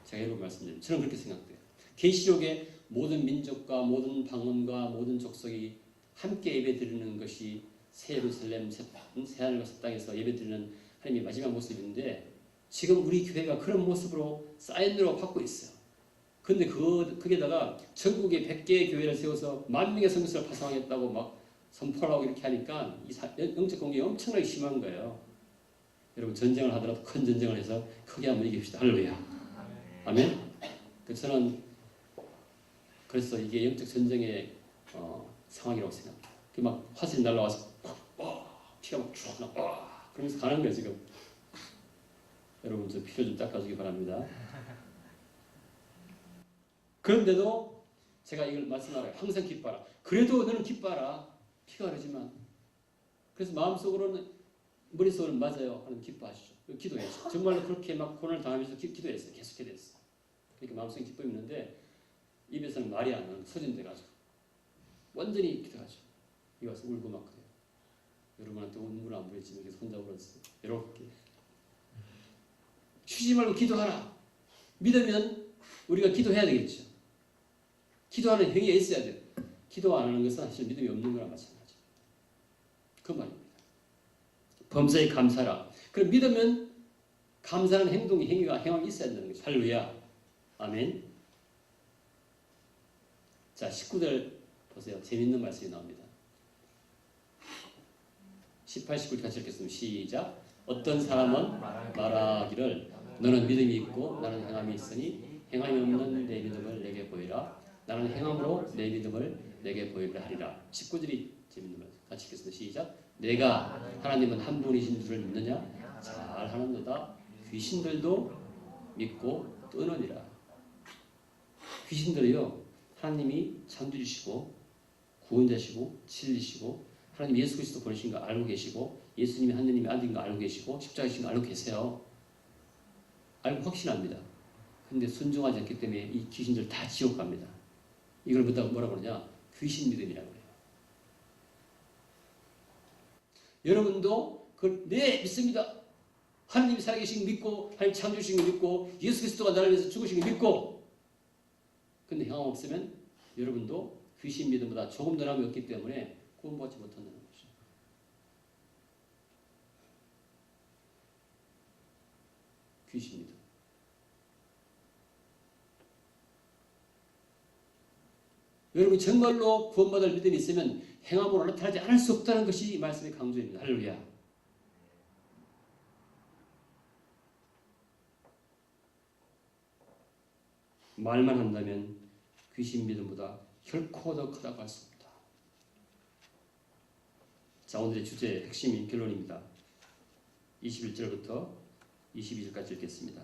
제가 여러분 말씀드립니다. 저는 그렇게 생각돼요. 계시록에 모든 민족과 모든 방언과 모든 족속이 함께 예배드리는 것이 새 예루살렘, 새 하늘과 새 땅에서 예배드리는 하나님의 마지막 모습인데 지금 우리 교회가 그런 모습으로 사인으로 받고 있어요. 그런데 거기에다가 전국에 100개의 교회를 세워서 10,000명의 성교사를 파송하겠다고 막 선포를 하고 이렇게 하니까 이 영적 공격이 엄청나게 심한 거예요. 여러분 전쟁을 하더라도 큰 전쟁을 해서 크게 한번 이깁시다. 할렐루야. 아멘. 그래서 이게 영적 전쟁의 상황이라고 생각합니다. 막 화살이 날라와서 피가 막 쭉 나. 그러면서 가는 거예요 지금. 여러분 저 피를 좀 닦아주기 바랍니다. 그런데도 제가 이걸 말씀하라요. 항상 기뻐하라. 그래도 너는 기뻐하라. 피가 흐르지만. 그래서 마음속으로는 머릿속으로는 맞아요. 하나님 기뻐하시죠. 기도했어요. 정말로 그렇게 막 고난을 당하면서 기도했어요. 계속 기도했어요. 그러니까 마음속에 기쁨이 있는데 입에서는 말이 안 나는 소진돼가지고 완전히 기도하죠. 이거 와서 울고 막 그래요. 여러분한테 눈물 안 보였지만 계속 혼자 울었어요. 이렇게 쉬지 말고 기도하라. 믿으면 우리가 기도해야 되겠죠. 기도하는 행위가 있어야 돼요. 기도 안 하는 것은 사실 믿음이 없는 거랑 마찬가지죠. 그 말입니다. 범사에 감사라. 그럼 믿으면 감사하는 행함이 있어야 되는 거죠. 할렐루야. 아멘. 자, 19절 보세요. 재밌는 말씀이 나옵니다. 18, 19절 같이 읽겠습니다. 시작. 어떤 사람은 말하기를 너는 믿음이 있고 나는 행함이 있으니 행함이 없는 내 믿음을 내게 보이라. 나는 행함으로 내 믿음을 내게 보이라 하리라. 19절이 재밌는 말씀. 같이 읽겠습니다. 시작. 내가 하나님은 한 분이신 줄을 믿느냐? 잘하는도다. 귀신들도 믿고 떠느니라. 귀신들이요, 하나님이 창조주시고 구원자시고 진리시고 하나님 예수 그리스도 보내신 거 알고 계시고 예수님이 하느님의 아들인 거 알고 계시고 십자가이신 거 알고 계세요. 알고 확신합니다. 근데 순종하지 않기 때문에 이 귀신들 다 지옥 갑니다. 이걸 뭐라고 그러냐? 귀신 믿음이라고 해요. 여러분도 네, 믿습니다. 하나님이 살아계신 거 믿고 하나님 창조주신 거 믿고 예수 그리스도가 나를 위해서 죽으신 거 믿고 근데 행함 없으면 여러분도 귀신 믿음보다 조금 더 남이 없기 때문에 구원받지 못한다는 것이죠. 귀신 믿음. 여러분 정말로 구원받을 믿음이 있으면 행함으로 나타나지 않을 수 없다는 것이 이 말씀의 강조입니다. 할렐루야. 말만 한다면 귀신 믿음보다 결코 더 크다고 할 수 없다. 자, 오늘의 주제의 핵심인 결론입니다. 21절부터 22절까지 읽겠습니다.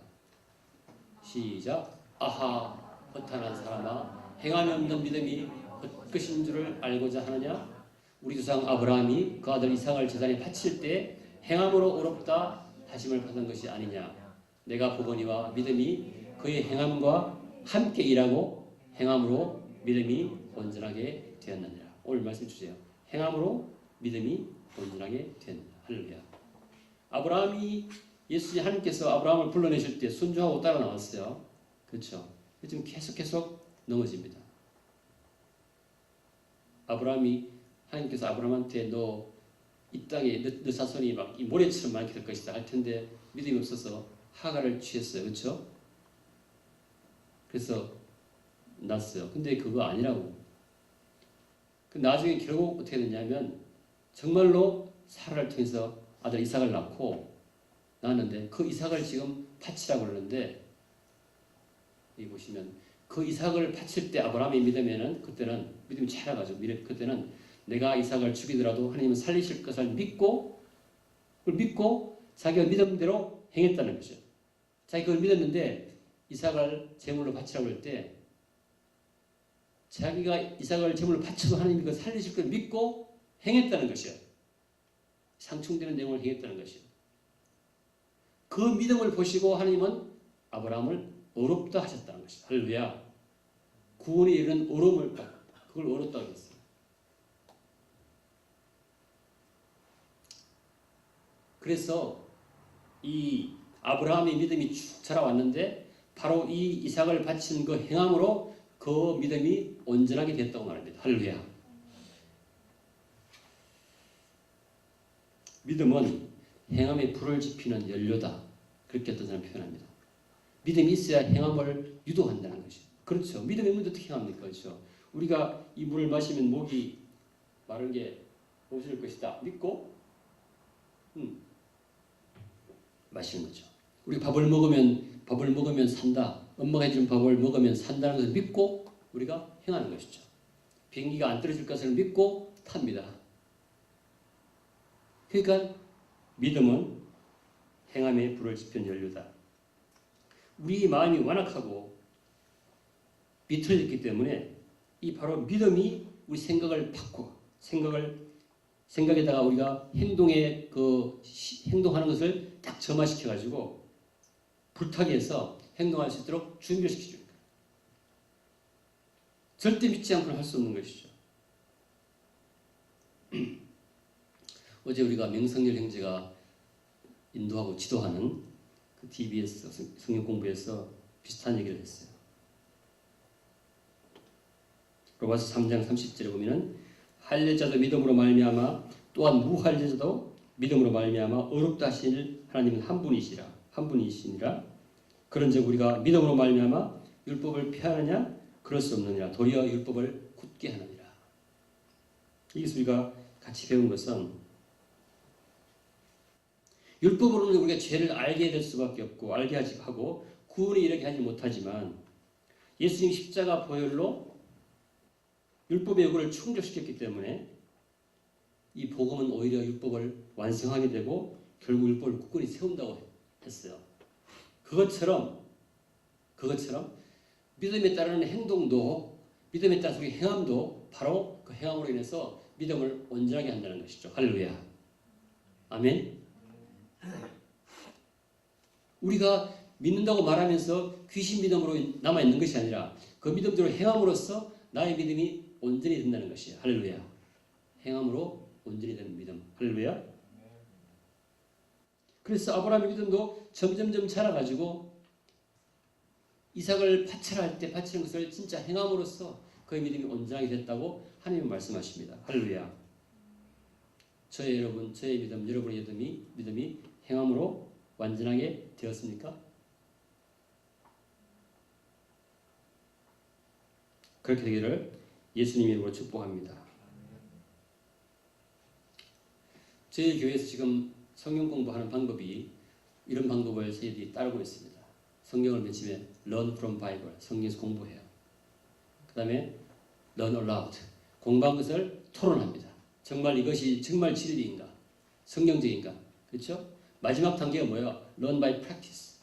시작. 아하, 허탄한 사람아, 행함이 없는 믿음이 헛것인 줄을 알고자 하느냐? 우리 조상 아브라함이 그 아들 이삭을 제단에 바칠 때 행함으로 어렵다 하심을 받은 것이 아니냐? 내가 보거니와 믿음이 그의 행함과 함께 일하고 행함으로 믿음이 온전하게 되었느니라. 오늘 말씀 주세요. 행함으로 믿음이 온전하게 되었느니라. 할렐루야. 아브라함이 예수님 하나님께서 아브라함을 불러내실 때 순종하고 따라 나왔어요. 그렇죠? 지금 계속 넘어집니다. 아브라함이 하나님께서 아브라함한테 너 이 땅에 너 자손이 막 이 모래처럼 많게 될 것이다 할 텐데 믿음이 없어서 하갈을 취했어요. 그렇죠? 그래서 낳았어요. 근데 그거 아니라고. 그 나중에 결국 어떻게 됐냐면 정말로 사라를 통해서 아들 이삭을 낳았는데 그 이삭을 지금 바치라고 그러는데 여기 보시면 그 이삭을 바칠 때 아브라함이 믿으면은 그때는 믿음이 차려가지고 그때는 내가 이삭을 죽이더라도 하나님은 살리실 것을 믿고 그걸 믿고 자기가 믿음대로 행했다는 거죠. 자기가 그걸 믿었는데 이삭을 제물로 바치라고 할 때 자기가 이삭을 제물로 바쳐도 하나님이 그걸 살리실 걸 믿고 행했다는 것이에요. 상충되는 내용을 행했다는 것이에요. 그 믿음을 보시고 하나님은 아브라함을 어렵다 하셨다는 것이에요. 할렐루야. 구원에 이르는 어려움을 그걸 어렵다고 했어요. 그래서 이 아브라함의 믿음이 쭉 자라왔는데 바로 이 이삭을 바친 그 행함으로 그 믿음이 온전하게 됐다고 말합니다. 할렐루야. 믿음은 행함에 불을 지피는 연료다. 그렇게 어떤 사람은 표현합니다. 믿음이 있어야 행함을 유도한다는 것이죠. 그렇죠. 믿음이 없는데 어떻게 행합니까? 그렇죠. 우리가 이 물을 마시면 목이 마른 게 없어질 것이다. 믿고 마시는 거죠. 우리가 밥을 먹으면 산다. 엄마가 해준 밥을 먹으면 산다는 것을 믿고 우리가 행하는 것이죠. 비행기가 안 떨어질 것을 믿고 탑니다. 그러니까 믿음은 행함에 불을 지피는 연료다. 우리 마음이 완악하고 비틀어졌기 때문에 이 바로 믿음이 우리 생각을 바꿔 생각을 생각에다가 우리가 행동하는 것을 딱 점화시켜 가지고 불타게 해서 행동할 수 있도록 준비를 시켜주는 거예요. 절대 믿지 않고는 할 수 없는 것이죠. 어제 우리가 명성열 형제가 인도하고 지도하는 그 DBS 성경 공부에서 비슷한 얘기를 했어요. 로마서 3장 30절에 보면은 할례자도 믿음으로 말미암아 또한 무할례자도 믿음으로 말미암아 어렵다 하실 하나님은 한 분이시니라. 그런즉 우리가 믿음으로 말미암아 율법을 폐하느냐 그럴 수 없느니라. 도리어 율법을 굳게 하느니라. 여기서 우리가 같이 배운 것은 율법으로는 우리가 죄를 알게 될 수밖에 없고 알게 하고 구원에 이르게 하지 못하지만 예수님 십자가 보혈로 율법의 요구를 충족시켰기 때문에 이 복음은 오히려 율법을 완성하게 되고 결국 율법을 굳건히 세운다고 했어요. 그것처럼 믿음에 따르는 행동도 믿음에 따라서 우리 행함도 바로 그 행함으로 인해서 믿음을 온전하게 한다는 것이죠. 할렐루야. 아멘. 우리가 믿는다고 말하면서 귀신 믿음으로 남아있는 것이 아니라 그 믿음대로 행함으로써 나의 믿음이 온전히 된다는 것이에요. 할렐루야. 행함으로 온전히 되는 믿음. 할렐루야. 그래서 아브라함의 믿음도 점점점 자라가지고 이삭을 바치라 할 때 바치는 것을 진짜 행함으로써 그의 믿음이 온전하게 됐다고 하나님은 말씀하십니다. 할렐루야. 저의 믿음, 여러분의 믿음이 행함으로 완전하게 되었습니까? 그렇게 되기를 예수님 이름으로 축복합니다. 저희 교회에서 지금 성경 공부하는 방법이 이런 방법을 저희들이 따르고 있습니다. 성경을 맨 처음에 Learn from Bible, 성경에서 공부해요. 그 다음에 Learn aloud, 공부한 것을 토론합니다. 정말 이것이 정말 진리인가? 성경적인가? 그렇죠? 마지막 단계가 뭐예요? Learn by practice.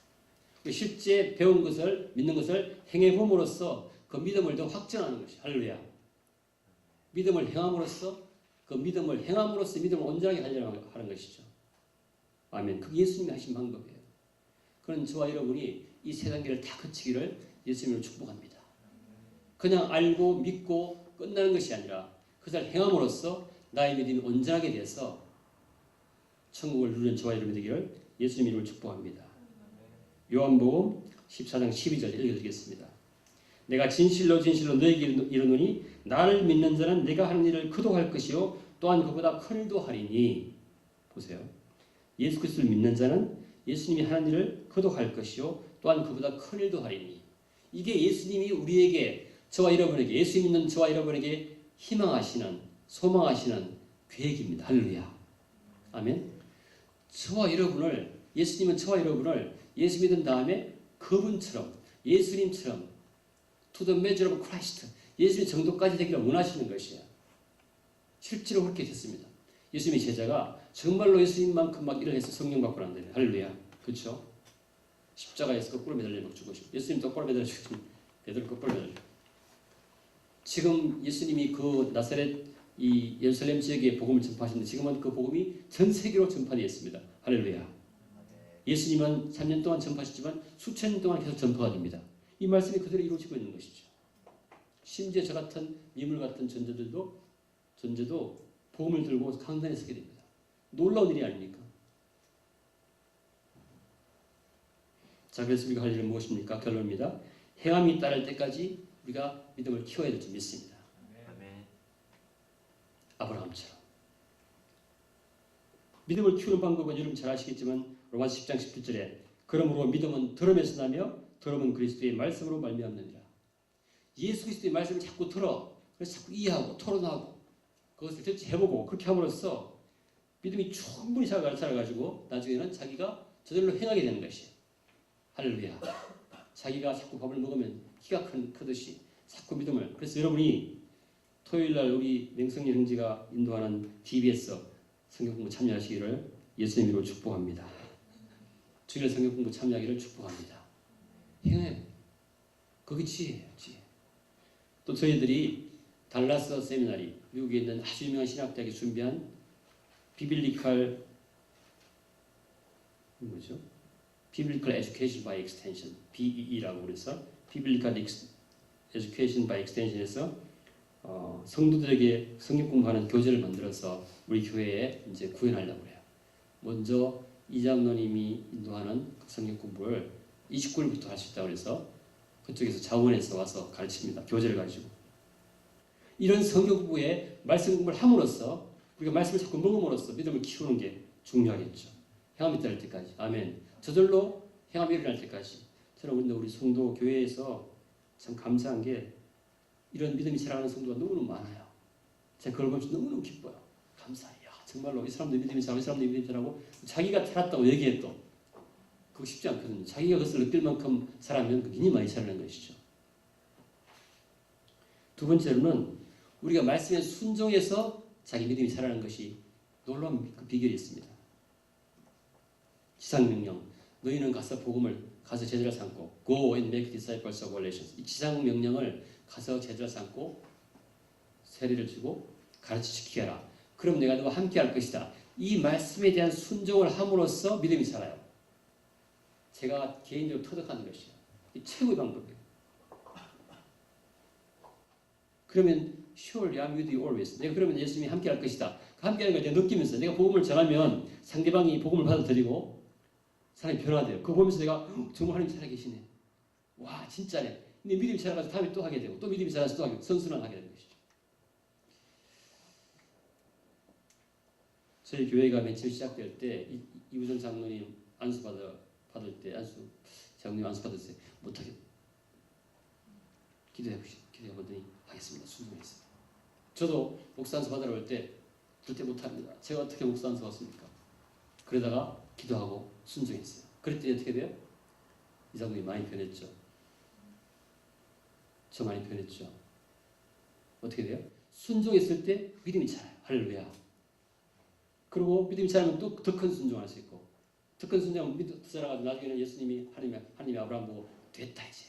실제 배운 것을, 믿는 것을 행해봄으로써 그 믿음을 더 확증하는 것이 할렐루야. 믿음을 행함으로써 그 믿음을 믿음을 온전하게 하는 것이죠. 아멘. 그게 예수님이 하신 방법이에요. 그런 저와 여러분이 이 세 단계를 다 거치기를 예수님으로 축복합니다. 그냥 알고 믿고 끝나는 것이 아니라 그것을 행함으로써 나의 믿음이 온전하게 돼서 천국을 누리는 저와 여러분이 되기를 예수님 이름으로 축복합니다. 요한복음 14장 12절 읽어드리겠습니다. 내가 진실로 너에게 이르노니 나를 믿는 자는 내가 하는 일을 그도 할 것이요 또한 그보다 큰 일도 하리니. 보세요. 예수 그리스도를 믿는 자는 예수님이 하는 일을 그도 할 것이요 또한 그보다 큰 일도 하리니. 이게 예수님이 우리에게 저와 여러분에게 예수 믿는 저와 여러분에게 희망하시는 소망하시는 계획입니다. 할렐루야. 아멘. 예수님은 저와 여러분을 예수 믿은 다음에 그분처럼 예수님처럼 to the measure of Christ, 예수님 정도까지 되기를 원하시는 것이에요. 실제로 그렇게 됐습니다. 예수님의 제자가 정말로 예수님만큼 막 일을 해서 성령 받고 난다면 할렐루야. 그렇죠? 십자가에서 거꾸로 매달려 막 죽으시고 예수님 똑바로 매달려 죽으시고 베드로 거꾸로 매달려. 지금 예수님이 그 나사렛 이 예루살렘 지역에 복음을 전파하시는데 지금은 그 복음이 전 세계로 전파되었습니다. 할렐루야. 예수님은 3년 동안 전파하셨지만 수천 년 동안 계속 전파가 됩니다. 이 말씀이 그대로 이루어지고 있는 것이죠. 심지어 저 같은 미물 같은 존재도 복음을 들고 강단에 서게 됩니다. 놀라운 일이 아닙니까? 자, 그래서 우리가 할 일은 무엇입니까? 결론입니다. 행함이 따를 때까지 우리가 믿음을 키워야 될 줄 믿습니다. 아멘. 아브라함처럼. 믿음을 키우는 방법은 여러분 잘 아시겠지만 로마서 10장 17절에 그러므로 믿음은 들음에서 나며 들음은 그리스도의 말씀으로 말미암느니라. 예수 그리스도의 말씀을 자꾸 들어. 그래서 자꾸 이해하고 토론하고 그것을 대체해보고 그렇게 함으로써 믿음이 충분히 자라가지고 나중에는 자기가 저절로 행하게 되는 것이에요. 할렐루야. 자기가 자꾸 밥을 먹으면 키가 크듯이 자꾸 믿음을. 그래서 여러분이 토요일날 우리 맹성리 형제가 인도하는 DBS 성경공부 참여하시기를 예수님으로 축복합니다. 주일 성경공부 참여하기를 축복합니다. 행해. 그게 지혜예요. 지혜. 또 저희들이 달라스 세미나리, 미국에 있는 아주 유명한 신학대학에 준비한 비빌리컬 뭐죠? Biblical Education by Extension, BEE라고 그래서 Biblical Education by Extension에서 성도들에게 성경 공부하는 교재를 만들어서 우리 교회에 이제 구현하려고 해요. 먼저 이장로님이 인도하는 성경 공부를 29일부터 할 수 있다고 해서 그쪽에서 자원에서 와서 가르칩니다. 교재를 가지고. 이런 성경 공부에 말씀 공부를 함으로써 우리가 말씀을 자꾸 먹음으로써 믿음을 키우는 게 중요하겠죠. 행함이 일어날 때까지. 아멘. 저절로 행함이 일어날 때까지. 저는 우리 성도 교회에서 참 감사한 게 이런 믿음이 자라는 성도가 너무너무 많아요. 제가 그걸 보면서 너무너무 기뻐요. 감사해요. 정말로 이 사람들 믿음이 자라고 이 사람들 믿음이 자라고 자기가 태어났다고 얘기해도 그거 쉽지 않거든요. 자기가 그것을 느낄 만큼 자라면 굉장히 많이 자라는 것이죠. 두 번째로는 우리가 말씀에 순종해서 자기 믿음이 자라는 것이 놀라운 그 비결이 있습니다. 지상명령, 너희는 가서 제자를 삼고 Go and make disciples of all nations. 이 지상명령을 가서 제자를 삼고 세례를 주고 가르쳐 지키게 하라. 그럼 내가 너와 함께 할 것이다. 이 말씀에 대한 순종을 함으로써 믿음이 자라요. 제가 개인적으로 터득하는 것이에요. 이 최고의 방법이에요. 그러면 Surely I'm with you always. 내가 그러면 예수님이 함께 할 것이다. 함께하는 걸 내가 느끼면서 내가 복음을 전하면 상대방이 복음을 받아들이고 사람이 변화돼요. 그거 보면서 내가 정말 하나님 살아계시네. 와 진짜네. 근데 믿음이 자라가지고 다음에 또 하게 되고 또 믿음이 자라서 또 하게 되고 선순환하게 되는 것이죠. 저희 교회가 맨 처음 시작될 때 이우정 장로님 안수 받을 때 장로님 안수 받을 때 못하게 기도해보더니 하겠습니다. 순종했어요. 저도 목사 안수 받으러 올 때 절대 못합니다. 제가 어떻게 목사 안수 받습니까? 그러다가 기도하고 순종했어요. 그랬더니 어떻게 돼요? 이 장로님 많이 변했죠. 저 많이 변했죠. 어떻게 돼요? 순종했을 때 믿음이 자라요. 할렐루야. 그리고 믿음이 자라면 또 더 큰 순종할 수 있고 더 큰 순종하면 믿음 자라가지고 나중에는 예수님이 하나님이 아브라함 보고 됐다 이제.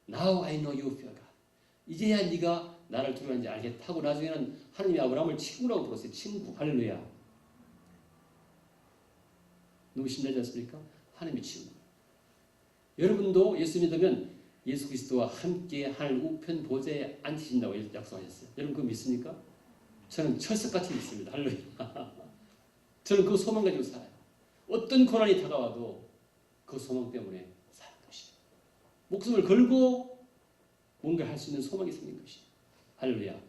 Now I know you fear God. 이제야 네가 나를 두려워하는지 알겠다 하고 나중에는 하나님이 아브라함을 친구라고 불렀어요. 친구. 할렐루야. 너무 신나지 않습니까? 하나님의 친구. 여러분도 예수 믿으면 예수 그리스도와 함께 하늘 우편 보좌에 앉히신다고 약속하셨어요. 여러분 그거 믿습니까? 저는 철석같이 믿습니다. 할렐루야. 저는 그 소망 가지고 살아요. 어떤 고난이 다가와도 그 소망 때문에 사는 것이에요. 목숨을 걸고 뭔가 할 수 있는 소망이 생긴 것이에요. 할렐루야.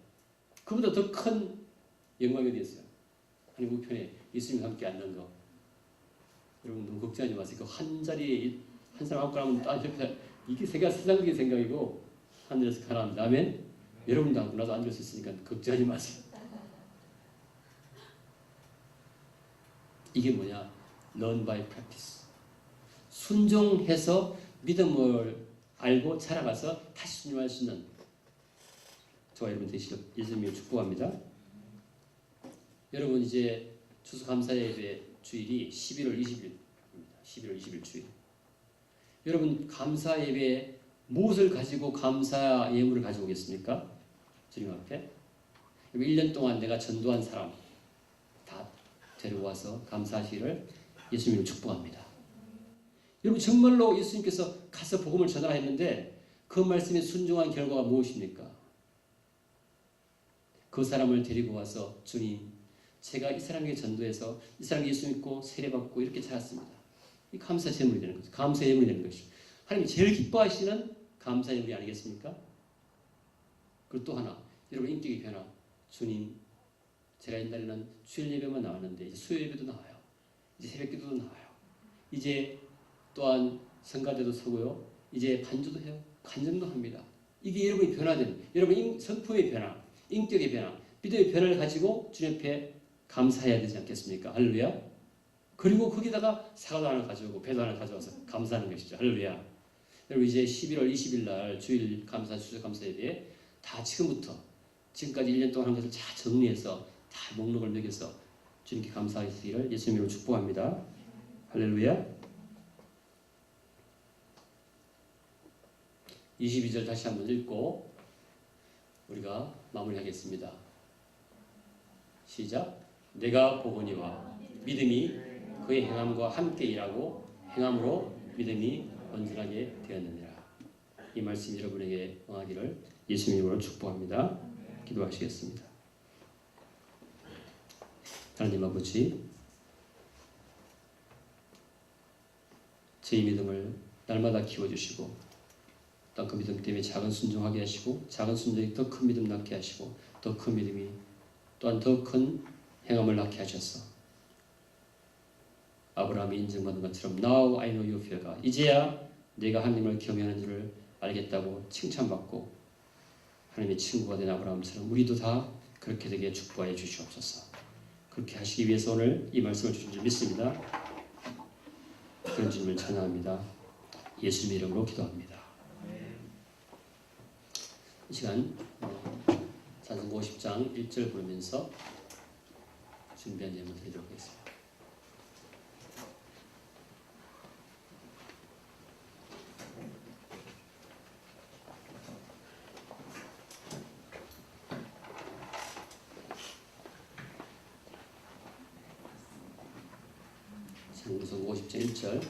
그보다 더 큰 영광이 어디 있어요? 하나님 우편에 예수님과 함께 앉는 거. 여러분 너무 걱정하지 마세요. 그 한 자리에 한 사람 앉고 나면 옆에 이게 세상적인 생각이고 하늘에서 가라앉는다. 아멘? 여러분도 앉고 나도 앉을 수 있으니까 걱정하지 마세요. 이게 뭐냐? Learn by practice. 순종해서 믿음을 알고 자라가서 다시 순종할 수 있는 저와 여러분 되시길 예수님을 축복합니다. 여러분 이제 추수감사예배 주일이 11월 20일입니다. 11월 20일 주일. 여러분 감사예배에 무엇을 가지고 감사 예물을 가지고 오겠습니까? 주님 앞에. 1년 동안 내가 전도한 사람 다 데려와서 감사하시기를 예수님을 축복합니다. 여러분 정말로 예수님께서 가서 복음을 전하라 했는데 그 말씀에 순종한 결과가 무엇입니까? 그 사람을 데리고 와서 주님 제가 이 사람에게 전도해서 이 사람이 예수 믿고 세례받고 이렇게 자랐습니다. 이 감사 제물이 되는 거죠. 감사 예물이 되는 것이죠. 하나님이 제일 기뻐하시는 감사 예물이 아니겠습니까? 그리고 또 하나 여러분 인격의 변화. 주님 제가 옛날에는 주일 예배만 나왔는데 이제 수요 예배도 나와요. 이제 새벽 기도도 나와요. 이제 또한 성가대도 서고요. 이제 반주도 해요. 간증도 합니다. 이게 여러분이 변화되는 여러분 성품의 변화, 인격의 변화, 믿음의 변화를 가지고 주님 앞에 감사해야 되지 않겠습니까? 할렐루야. 그리고 거기다가 사과도 하나 가져오고 배도 하나 가져와서 감사하는 것이죠. 할렐루야. 여러분 이제 11월 20일 날 주일 감사 추수 감사 예배에 다 지금부터 지금까지 1년 동안 한 것을 다 정리해서 다 목록을 매겨서 주님께 감사하시기를 예수님으로 축복합니다. 할렐루야. 22절 다시 한번 읽고 우리가 마무리하겠습니다. 시작. 내가 보거니와 믿음이 그의 행함과 함께 일하고 행함으로 믿음이 온전하게 되었느니라. 이 말씀 여러분에게 응하기를 예수님 이름으로 축복합니다. 기도하시겠습니다. 하나님 아버지, 저희 믿음을 날마다 키워주시고 또 그 믿음 때문에 작은 순종하게 하시고 작은 순종이 더 큰 믿음 낳게 하시고 더 큰 믿음이 또한 더 큰 행함을 낳게 하셔서 아브라함이 인정받은 것처럼 Now I know you fear God. 이제야 내가 하나님을 경외하는 줄을 알겠다고 칭찬받고 하나님의 친구가 된 아브라함처럼 우리도 다 그렇게 되게 축복하여 주시옵소서. 그렇게 하시기 위해서 오늘 이 말씀을 주신 줄 믿습니다. 그런 주님을 찬양합니다. 예수님 이름으로 기도합니다. 이 시간 찬송가 50장 1절 부르면서 준비한 예물 드리도록 하겠습니다. 찬송가 50장 1절